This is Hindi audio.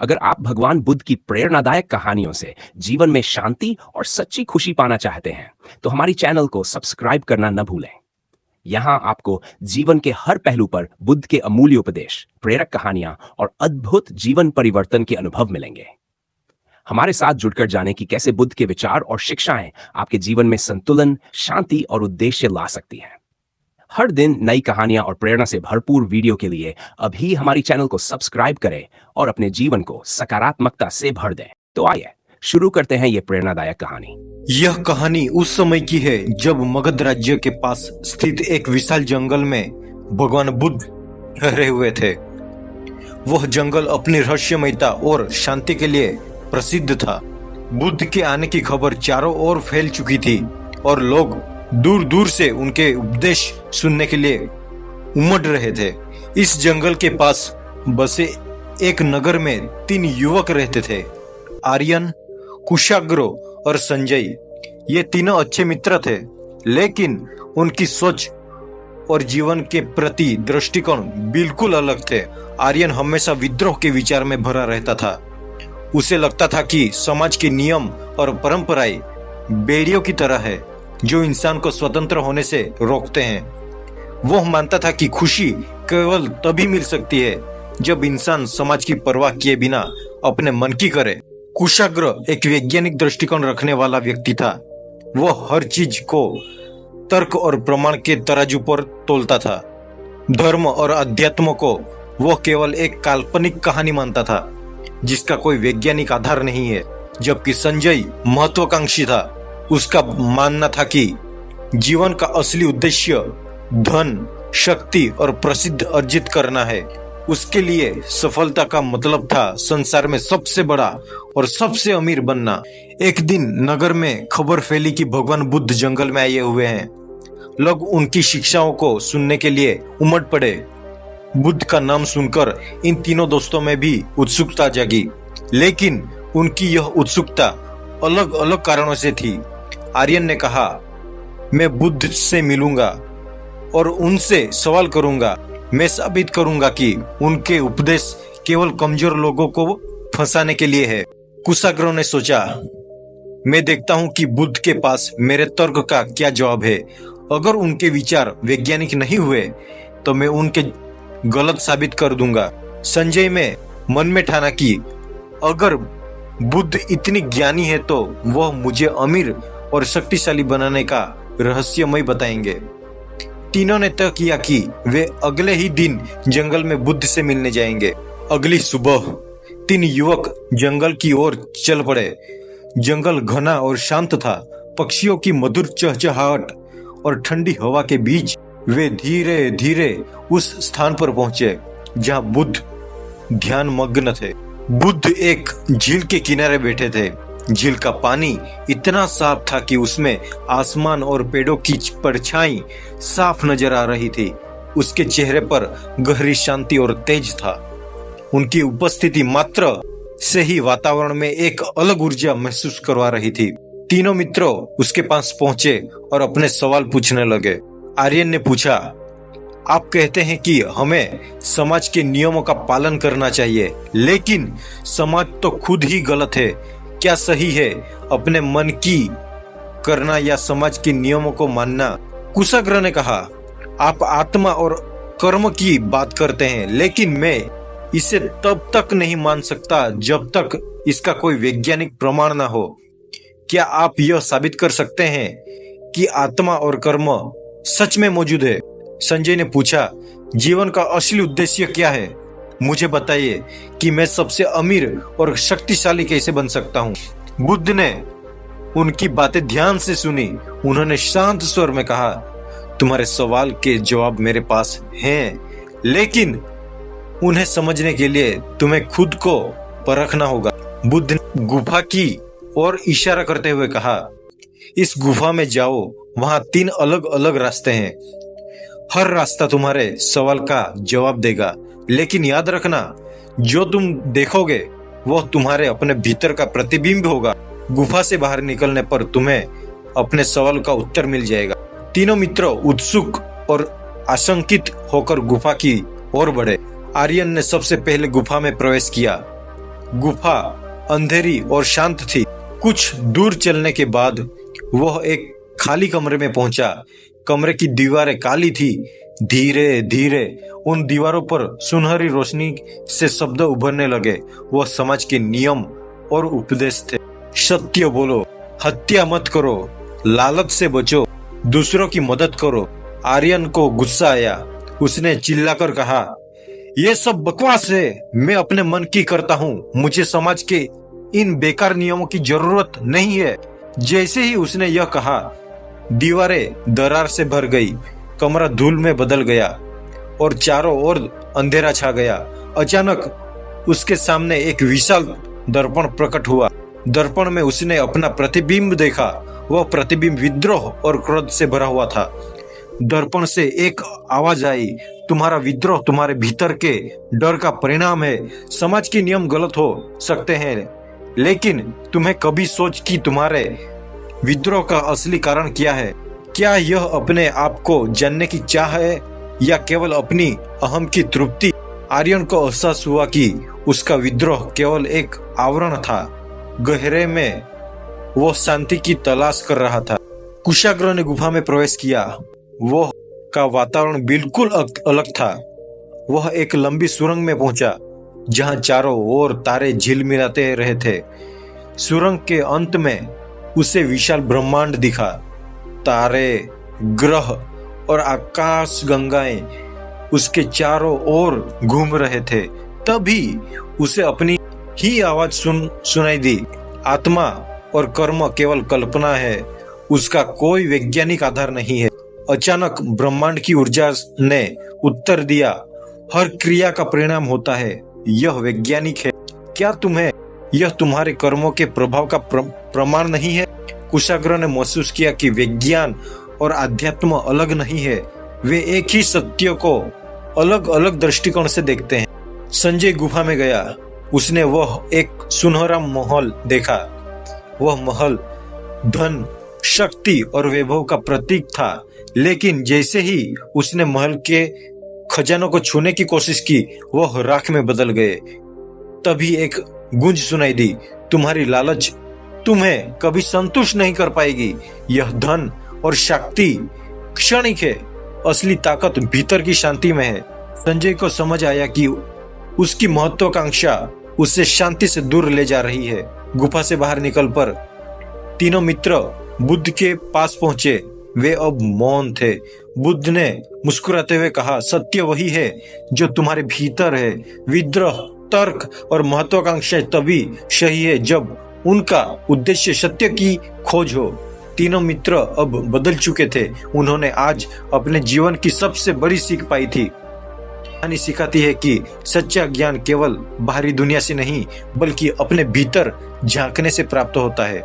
अगर आप भगवान बुद्ध की प्रेरणादायक कहानियों से जीवन में शांति और सच्ची खुशी पाना चाहते हैं, तो हमारी चैनल को सब्सक्राइब करना न भूलें। यहाँ आपको जीवन के हर पहलू पर बुद्ध के अमूल्य उपदेश, प्रेरक कहानियां और अद्भुत जीवन परिवर्तन के अनुभव मिलेंगे। हमारे साथ जुड़कर जाने की कैसे बुद्ध के विचार और शिक्षाएं आपके जीवन में संतुलन, शांति और उद्देश्य ला सकती हैं। हर दिन नई कहानियां और प्रेरणा से भरपूर वीडियो के लिए अभी हमारी चैनल को सब्सक्राइब करें और अपने जीवन को सकारात्मकता से भर दें। तो आइए शुरू करते हैं ये प्रेरणादायक कहानी। यह कहानी उस समय की है जब मगध राज्य के पास स्थित एक विशाल जंगल में भगवान बुद्ध ठहरे हुए थे। वह जंगल अपनी रहस्यमयता और शांति के लिए प्रसिद्ध था। बुद्ध के आने की खबर चारों ओर फैल चुकी थी और लोग दूर दूर से उनके उपदेश सुनने के लिए उमड़ रहे थे। इस जंगल के पास बसे एक नगर में 3 युवक रहते थे, आर्यन, कुशाग्र और संजय। ये तीनों अच्छे मित्र थे, लेकिन उनकी सोच और जीवन के प्रति दृष्टिकोण बिल्कुल अलग थे। आर्यन हमेशा विद्रोह के विचार में भरा रहता था। उसे लगता था कि समाज के नियम और परंपराएं बेड़ियों की तरह है जो इंसान को स्वतंत्र होने से रोकते हैं। वह मानता था कि खुशी केवल तभी मिल सकती है जब इंसान समाज की परवाह किए बिना अपने मन की करे। कुशाग्र एक वैज्ञानिक दृष्टिकोण रखने वाला व्यक्ति था। वह हर चीज को तर्क और प्रमाण के तराजू पर तोलता था। धर्म और अध्यात्म को वह केवल एक काल्पनिक कहानी मानता था जिसका कोई वैज्ञानिक आधार नहीं है। जबकि संजय महत्वाकांक्षी था। उसका मानना था कि जीवन का असली उद्देश्य धन, शक्ति और प्रसिद्ध अर्जित करना है। उसके लिए सफलता का मतलब था संसार में सबसे बड़ा और सबसे अमीर बनना। एक दिन नगर में खबर फैली कि भगवान बुद्ध जंगल में आए हुए हैं। लोग उनकी शिक्षाओं को सुनने के लिए उमड़ पड़े। बुद्ध का नाम सुनकर इन तीनों दोस्तों में भी उत्सुकता जागी, लेकिन उनकी यह उत्सुकता अलग अलग कारणों से थी। आर्यन ने कहा, मैं बुद्ध से मिलूंगा और उनसे सवाल करूंगा। मैं साबित करूंगा कि उनके उपदेश केवल कमजोर लोगों को फंसाने के लिए है। कुशाग्र ने सोचा, मैं देखता हूं कि बुद्ध के पास मेरे तर्क का क्या जवाब है। अगर उनके विचार वैज्ञानिक नहीं हुए तो मैं उनके गलत साबित कर दूंगा। संजय में मन में ठाना कि अगर बुद्ध इतनी ज्ञानी है तो वह मुझे अमीर और शक्तिशाली बनाने का रहस्यमय बताएंगे। तीनों ने तय किया कि वे अगले ही दिन जंगल में बुद्ध से मिलने जाएंगे। अगली सुबह 3 युवक जंगल की ओर चल पड़े। जंगल घना और शांत था। पक्षियों की मधुर चहचहाहट और ठंडी हवा के बीच वे धीरे धीरे उस स्थान पर पहुंचे जहां बुद्ध ध्यान मग्न थे। बुद्ध एक झील के किनारे बैठे थे। झील का पानी इतना साफ था कि उसमें आसमान और पेड़ों की परछाई साफ नजर आ रही थी। उसके चेहरे पर गहरी शांति और तेज था। उनकी उपस्थिति मात्र से ही वातावरण में एक अलग ऊर्जा महसूस करवा रही थी। तीनों मित्रों उसके पास पहुंचे और अपने सवाल पूछने लगे। आर्यन ने पूछा, आप कहते हैं कि हमें समाज के नियमों का पालन करना चाहिए, लेकिन समाज तो खुद ही गलत है। क्या सही है, अपने मन की करना या समाज के नियमों को मानना? कुशाग्र ने कहा, आप आत्मा और कर्म की बात करते हैं, लेकिन मैं इसे तब तक नहीं मान सकता जब तक इसका कोई वैज्ञानिक प्रमाण ना हो। क्या आप यह साबित कर सकते हैं कि आत्मा और कर्म सच में मौजूद है? संजय ने पूछा, जीवन का असली उद्देश्य क्या है? मुझे बताइए कि मैं सबसे अमीर और शक्तिशाली कैसे बन सकता हूँ। बुद्ध ने उनकी बातें ध्यान से सुनी। उन्होंने शांत स्वर में कहा, तुम्हारे सवाल के जवाब मेरे पास हैं, लेकिन उन्हें समझने के लिए तुम्हें खुद को परखना होगा। बुद्ध ने गुफा की ओर इशारा करते हुए कहा, इस गुफा में जाओ। वहां 3 अलग अलग रास्ते हैं। हर रास्ता तुम्हारे सवाल का जवाब देगा, लेकिन याद रखना, जो तुम देखोगे वह तुम्हारे अपने भीतर का प्रतिबिंब होगा। गुफा से बाहर निकलने पर तुम्हें अपने सवाल का उत्तर मिल जाएगा। तीनों मित्र उत्सुक और आशंकित होकर गुफा की ओर बढ़े। आर्यन ने सबसे पहले गुफा में प्रवेश किया। गुफा अंधेरी और शांत थी। कुछ दूर चलने के बाद वह एक खाली कमरे में पहुंचा। कमरे की दीवारें काली थी। धीरे धीरे उन दीवारों पर सुनहरी रोशनी से शब्द उभरने लगे। वह समाज के नियम और उपदेश थे। सत्य बोलो, हत्या मत करो, लालच से बचो, दूसरों की मदद करो। आर्यन को गुस्सा आया। उसने चिल्लाकर कहा, ये सब बकवास है। मैं अपने मन की करता हूँ। मुझे समाज के इन बेकार नियमों की जरूरत नहीं है। जैसे ही उसने यह कहा, दीवारें दरार से भर गई। कमरा धूल में बदल गया और चारों ओर अंधेरा छा गया। अचानक उसके सामने एक विशाल दर्पण प्रकट हुआ। दर्पण में उसने अपना प्रतिबिंब देखा। वह प्रतिबिंब विद्रोह और क्रोध से भरा हुआ था। दर्पण से एक आवाज आई, तुम्हारा विद्रोह तुम्हारे भीतर के डर का परिणाम है। समाज के नियम गलत हो सकते हैं, लेकिन तुम्हें कभी सोच कि तुम्हारे विद्रोह का असली कारण क्या है? क्या यह अपने आप को जानने की चाह है या केवल अपनी अहम की तृप्ति? आर्यन को एहसास हुआ कि उसका विद्रोह केवल एक आवरण था। गहरे में वो शांति की तलाश कर रहा था। कुशाग्र ने गुफा में प्रवेश किया। वह का वातावरण बिल्कुल अलग था। वह एक लंबी सुरंग में पहुंचा जहां चारों ओर तारे झिलमिलाते रहे थे। सुरंग के अंत में उसे विशाल ब्रह्मांड दिखा। तारे, ग्रह और आकाश गंगाएं उसके चारों ओर घूम रहे थे। तभी उसे अपनी ही आवाज सुनाई दी, आत्मा और कर्म केवल कल्पना है, उसका कोई वैज्ञानिक आधार नहीं है। अचानक ब्रह्मांड की ऊर्जा ने उत्तर दिया, हर क्रिया का परिणाम होता है, यह वैज्ञानिक है। क्या तुम्हें यह तुम्हारे कर्मों के प्रभाव का प्रमाण नहीं है? कुशाग्र ने महसूस किया कि विज्ञान और अध्यात्म अलग नहीं है। वे एक ही सत्य को अलग अलग दृष्टिकोण से देखते हैं। संजय गुफा में गया। उसने वह एक सुनहरा महल देखा। वह महल धन, शक्ति और वैभव का प्रतीक था, लेकिन जैसे ही उसने महल के खजानों को छूने की कोशिश की, वह राख में बदल गए। तभी एक गूंज सुनाई दी, तुम्हारी लालच तुम्हें कभी संतुष्ट नहीं कर पाएगी। यह धन और शक्ति क्षणिक है, असली ताकत भीतर की शांति में है। संजय को समझ आया कि उसकी महत्वाकांक्षा उसे शांति से दूर ले जा रही है। गुफा से बाहर निकल पर तीनों मित्र बुद्ध के पास पहुंचे। वे अब मौन थे। बुद्ध ने मुस्कुराते हुए कहा, सत्य वही है जो तुम्हारे भीतर है। विद्रोह, तर्क और महत्वाकांक्षा तभी सही है जब उनका उद्देश्य सत्य की खोज हो। तीनों मित्र अब बदल चुके थे। उन्होंने आज अपने जीवन की सबसे बड़ी सीख पाई थी। कहानी सिखाती है कि सच्चा ज्ञान केवल बाहरी दुनिया से नहीं, बल्कि अपने भीतर झांकने से प्राप्त होता है।